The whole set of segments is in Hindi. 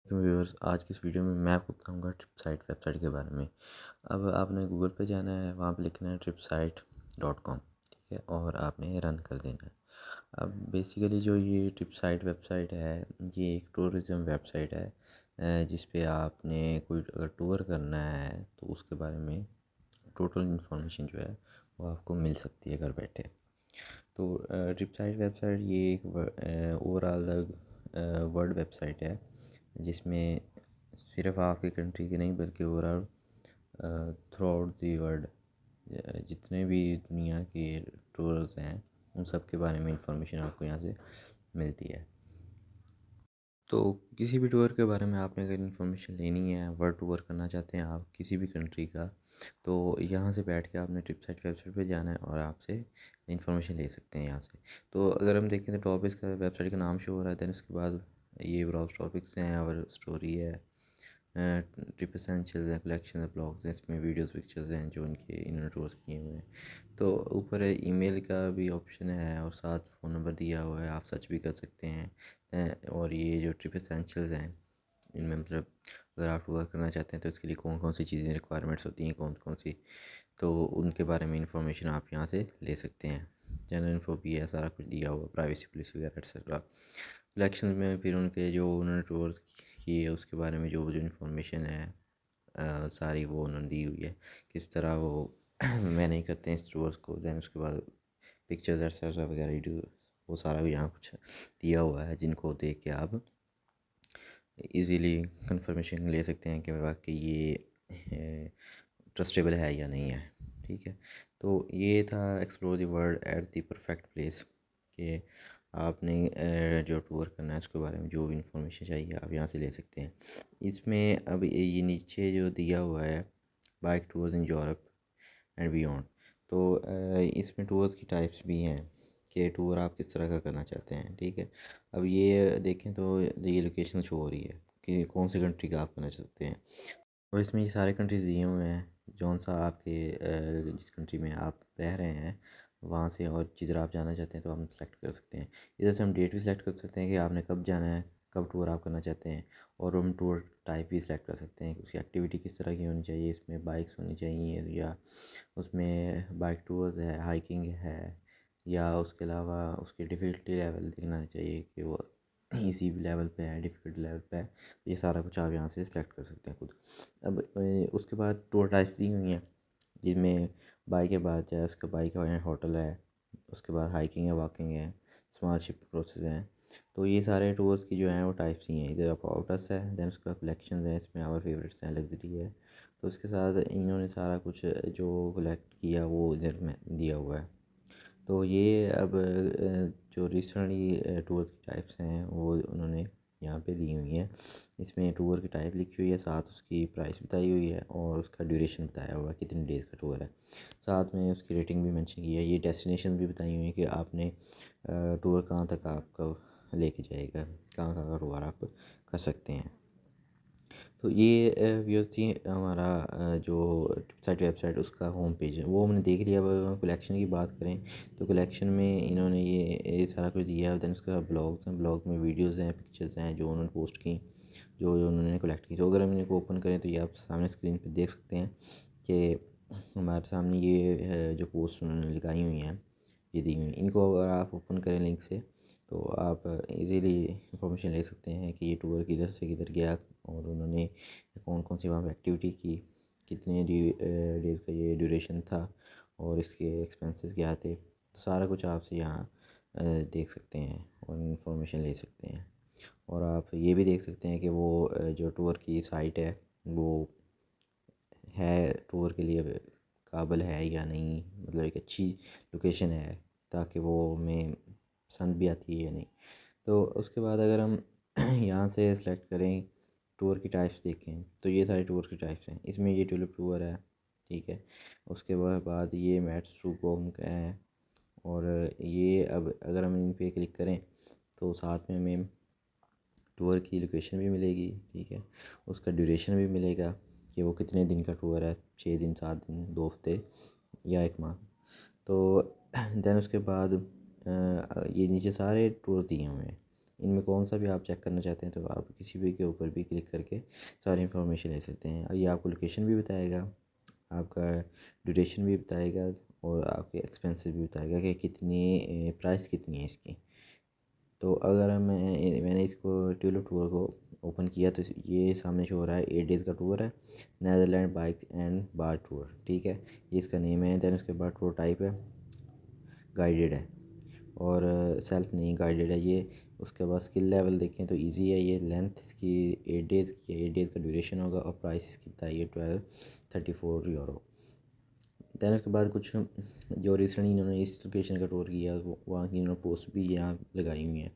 तो व्यूअर्स, आज की इस वीडियो में मैं आपको बताऊंगा ट्रिप साइट वेबसाइट के बारे में। अब आपने गूगल पे जाना है, वहाँ पे लिखना है tripsite.com, ठीक है, और आपने रन कर देना है। अब बेसिकली जो ये ट्रिप साइट वेबसाइट है, ये एक टूरिज़्म वेबसाइट है, जिस पे आपने कोई अगर टूर करना है तो उसके बारे में टोटल इन्फॉर्मेशन जो है वो आपको मिल सकती है घर बैठे। तो ट्रिप साइट वेबसाइट ये एक ओवरऑल वर्ल्ड वेबसाइट है, जिसमें सिर्फ आपकी कंट्री के नहीं बल्कि overall through out the world जितने भी दुनिया के टूर्स हैं उन सब के बारे में इंफॉर्मेशन आपको यहाँ से मिलती है। तो किसी भी टूर के बारे में आपने अगर इन्फॉर्मेशन लेनी है, वर्ल्ड टूर करना चाहते हैं आप किसी भी कंट्री का, तो यहाँ से बैठ के आपने ट्रिप साइट वेबसाइट पे जाना है और आपसे इन्फॉर्मेशन ले सकते हैं यहाँ से। तो अगर हम देखें तो टॉपिक्स का वेबसाइट का नाम शो हो रहा है, दैन उसके बाद ये ब्राउज टॉपिक्स हैं और स्टोरी है, ट्रिप एसेंशियल्स हैं, कलेक्शन है, ब्लॉग्स हैं, इसमें वीडियोस पिक्चर्स हैं जो उनके इन्होंने टूर्स किए हुए हैं। तो ऊपर ईमेल का भी ऑप्शन है और साथ फ़ोन नंबर दिया हुआ है, आप सर्च भी कर सकते हैं। और ये जो ट्रिप एसेंशियल्स हैं, इनमें मतलब अगर आप टूर करना चाहते हैं तो इसके लिए कौन कौन सी चीज़ें रिक्वायरमेंट्स होती हैं, कौन कौन सी, तो उनके बारे में इंफॉर्मेशन आप यहाँ से ले सकते हैं। जनरल इन्फो भी है, सारा कुछ दिया हुआ, प्राइवेसी पुलिस वगैरह एक्सेट्रा। कलेक्शन में फिर उनके जो उन्होंने टूर किए उसके बारे में जो जो इन्फॉर्मेशन है, सारी वो उन्होंने दी हुई है, किस तरह वो मैनेज करते हैं इस टूर्स को। दैन उसके बाद पिक्चर्स एक्सेट्रा वगैरह वीडियो, वो सारा भी यहाँ कुछ दिया हुआ है, जिनको देख के आप इजीली कंफर्मेशन ले सकते हैं कि वाकई ये ट्रस्टेबल है या नहीं है। ठीक है, तो ये था explore the world at the perfect place, कि आपने जो टूर करना है उसके बारे में जो भी इंफॉर्मेशन चाहिए आप यहाँ से ले सकते हैं। इसमें अब ये नीचे जो दिया हुआ है, bike tours in Europe and beyond, तो इसमें टूर्स की टाइप्स भी हैं कि टूर आप किस तरह का करना चाहते हैं। ठीक है, अब ये देखें तो ये लोकेशन शो हो रही है कि कौन सी कंट्री का आप करना चाहते हैं, और इसमें ये सारे कंट्रीज़ दिए हुए हैं। जौन सा आपके जिस कंट्री में आप रह रहे हैं वहाँ से और जिधर आप जाना चाहते हैं तो हम सेलेक्ट कर सकते हैं। इधर से हम डेट भी सिलेक्ट कर सकते हैं कि आपने कब जाना है, कब टूर आप करना चाहते हैं, और हम टूर टाइप भी सिलेक्ट कर सकते हैं कि उसकी एक्टिविटी किस तरह की होनी चाहिए, इसमें बाइक्स होनी चाहिए या उसमें बाइक टूर्स है, हाइकिंग है, या उसके अलावा उसकी डिफ़िकल्टी लेवल देखना चाहिए कि वो इसी लेवल पे है, डिफ़िकल्ट लेवल पे है। ये सारा कुछ आप यहाँ से सिलेक्ट कर सकते हैं खुद। अब उसके बाद टूर टाइप्स दी हुई हैं, जिनमें बाइक के बाद जो है उसका बाइक है, होटल है, उसके बाद हाइकिंग है, वॉकिंग है, स्मॉल शिप प्रोसेस हैं। तो ये सारे टूर्स की जो हैं वो टाइप्स ही हैं। इधर अबाउट अस है, दैन उसके बाद कलेक्शंस हैं, इसमें आवर फेवरेट्स हैं, लग्जरी है। तो उसके साथ इन्होंने सारा कुछ जो कलेक्ट किया वो इधर में दिया हुआ है। तो ये अब जो रिसेंटली टूर की टाइप्स हैं वो उन्होंने यहाँ पे दी हुई हैं। इसमें टूर की टाइप लिखी हुई है, साथ उसकी प्राइस बताई हुई है और उसका ड्यूरेशन बताया हुआ है कितने डेज़ का टूर है। साथ में उसकी रेटिंग भी मेंशन की है, ये डेस्टिनेशन भी बताई हुई है कि आपने टूर कहाँ तक आपका लेके जाएगा, कहाँ कहाँ का टूर आप कर सकते हैं। तो ये व्यूज़ थी हमारा जो साइट वेबसाइट उसका होम पेज है, वो हमने देख लिया। अब कलेक्शन की बात करें तो कलेक्शन में इन्होंने ये सारा कुछ दिया है। दैन उसका ब्लॉग्स हैं, ब्लॉग में वीडियोज़ हैं, पिक्चर्स हैं जो उन्होंने पोस्ट की, जो जो उन्होंने कलेक्ट की। तो अगर हम इनको ओपन करें तो ये आप सामने स्क्रीन पर देख सकते हैं कि हमारे सामने ये जो पोस्ट उन्होंने लगाई हुई हैं, ये दी हुई हैं। इनको अगर आप ओपन करें लिंक से तो आप इजीली इंफॉर्मेशन ले सकते हैं कि ये टूर किधर से किधर गया और उन्होंने कौन कौन सी वहाँ पे एक्टिविटी की, कितने डेज़ का ये ड्यूरेशन था और इसके एक्सपेंसेस क्या थे। तो सारा कुछ आपसे यहाँ देख सकते हैं और इन्फॉर्मेशन ले सकते हैं। और आप ये भी देख सकते हैं कि वो जो टूर की साइट है वो है टूर के लिए काबिल है या नहीं, मतलब एक अच्छी लोकेशन है ताकि वो हमें पसंद भी आती है या नहीं। तो उसके बाद अगर हम यहाँ से सेलेक्ट करें टूर की टाइप्स देखें तो ये सारे टूर की टाइप्स हैं। इसमें ये टुलिप टूर है, ठीक है। उसके बाद ये मैट्स टू गोम का है, और ये अब अगर हम इन पे क्लिक करें तो साथ में हमें टूर की लोकेशन भी मिलेगी, ठीक है। उसका ड्यूरेशन भी मिलेगा कि वो कितने दिन का टूर है, 6 दिन, 7 दिन, 2 हफ्ते या 1 माह। तो दैन उसके बाद ये नीचे सारे टूर दिए हुए हैं, इनमें कौन सा भी आप चेक करना चाहते हैं तो आप किसी भी के ऊपर भी क्लिक करके सारी इन्फॉर्मेशन ले सकते हैं। ये आपको लोकेशन भी बताएगा, आपका ड्यूरेशन भी बताएगा और आपके एक्सपेंसेस भी बताएगा कि कितनी प्राइस कितनी है इसकी। तो अगर मैंने इसको ट्यूलिप टूर को ओपन किया तो ये सामने शो हो रहा है 8 डेज़ का टूर है, Netherlands bike and bar tour, ठीक है, ये इसका नेम है। दैन उसके बाद टूर टाइप है, गाइडेड है और सेल्फ नहीं गाइडेड है ये। उसके बाद स्किल लेवल देखें तो इजी है ये। लेंथ इसकी 8 डेज़ की है, 8 डेज़ का ड्यूरेशन होगा और प्राइस इसकी बताइए 1234 यूरो। दैन उसके बाद कुछ जो रिसेंटली इन्होंने इस लोकेशन का टूर किया वो वहाँ की इन्होंने पोस्ट भी यहाँ लगाई हुई हैं।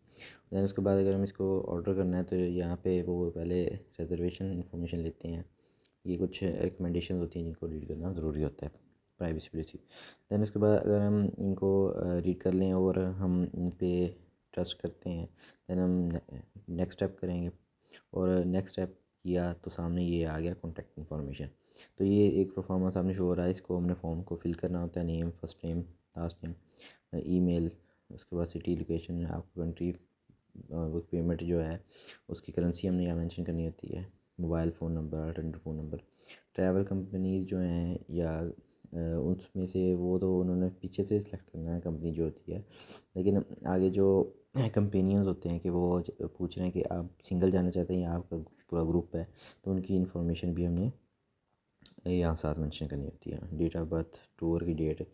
दैन उसके बाद अगर हम इसको ऑर्डर करना है तो यहाँ पे वो पहले रिजर्वेशन इन्फॉर्मेशन लेते हैं। ये कुछ रिकमेंडेशन होती हैं जिनको रीड करना ज़रूरी होता है, प्राइवेसी पॉलिसी। दैन उसके बाद अगर हम इनको रीड कर लें और हम इन पे ट्रस्ट करते हैं दैन हम नेक्स्ट स्टेप करेंगे और नेक्स्ट स्टेप किया तो सामने ये आ गया कॉन्टैक्ट इन्फॉर्मेशन। तो ये एक प्रोफार्मा सामने शो हो रहा है, इसको हमने फॉर्म को फिल करना होता है, name, first name, last name, email, उसके बाद सिटी, लोकेशन, आपको कंट्री, वो पेमेंट जो है उसकी करेंसी हमने यहाँ मेंशन करनी होती है, mobile phone number, alternative phone number. Travel companies जो हैं या उसमें से वो तो उन्होंने पीछे से सिलेक्ट करना है कंपनी जो होती है, लेकिन आगे जो कंपेनियंस होते हैं कि वो पूछ रहे हैं कि आप सिंगल जाना चाहते हैं या आपका पूरा ग्रुप है, तो उनकी इन्फॉर्मेशन भी हमने यहाँ साथ मेंशन करनी होती है। डेट ऑफ बर्थ, टूर की डेट।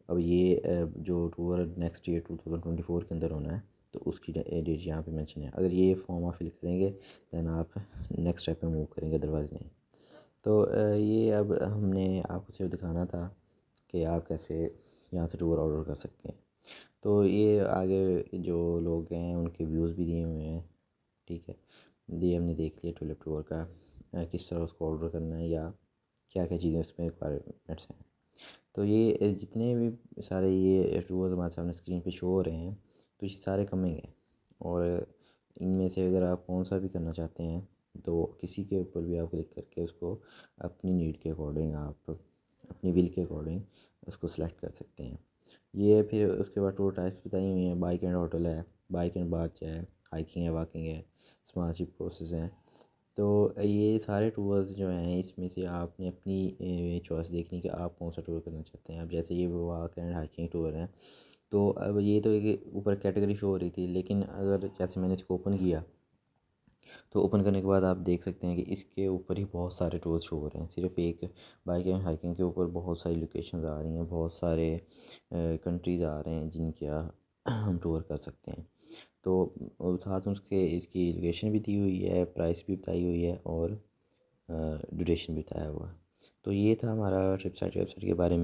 अब ये जो टूर नेक्स्ट ईयर 2024 के अंदर होना है तो उसकी डेट यहाँ पे मेंशन है। अगर ये फॉर्म आप फिल करेंगे दैन आप नेक्स्ट स्टेप पे मूव करेंगे, अदरवाइज़ नहीं। तो ये अब हमने आपको सिर्फ दिखाना था कि आप कैसे यहाँ से टूर ऑर्डर कर सकते हैं। तो ये आगे जो लोग हैं उनके व्यूज़ भी दिए हुए हैं, ठीक है। ये हमने देख लिया ट्यूलिप टूर का किस तरह उसको ऑर्डर करना है या क्या क्या चीज़ें उसमें रिक्वायरमेंट्स हैं। तो ये जितने भी सारे ये टूर्स हमारे सामने स्क्रीन पे शो हो रहे हैं तो ये सारे कमिंग हैं और इनमें से अगर आप कौन सा भी करना चाहते हैं तो किसी के ऊपर भी आप क्लिक करके उसको अपनी नीड के अकॉर्डिंग, आप अपनी विल के अकॉर्डिंग उसको सेलेक्ट कर सकते हैं। ये फिर उसके बाद टूर टाइप्स बताई हुई हैं, बाइक एंड होटल है, बाइक एंड बाच है, हाइकिंग है, वॉकिंग है, स्मार्टशिप कोर्सेज हैं। तो ये सारे टूर्स जो हैं इसमें से आपने अपनी चॉइस देखनी कि आप कौन सा टूर करना चाहते हैं। अब जैसे ये वॉक एंड हाइकिंग टूर हैं तो अब ये तो एक ऊपर कैटेगरी शो हो रही थी, लेकिन अगर जैसे मैंने इसको ओपन किया तो ओपन करने के बाद आप देख सकते हैं कि इसके ऊपर ही बहुत सारे टूर्स शो हो रहे हैं। सिर्फ एक बाइक एंड हाइकिंग के ऊपर बहुत सारी लोकेशंस आ रही हैं, बहुत सारे कंट्रीज़ आ रहे हैं जिनके हम टूर कर सकते हैं। तो और साथ में उसके इसकी लोकेशन भी दी हुई है, प्राइस भी बताई हुई है और ड्यूरेशन भी बताया हुआ है। तो ये था हमारा ट्रिप साइट वेबसाइट के बारे में।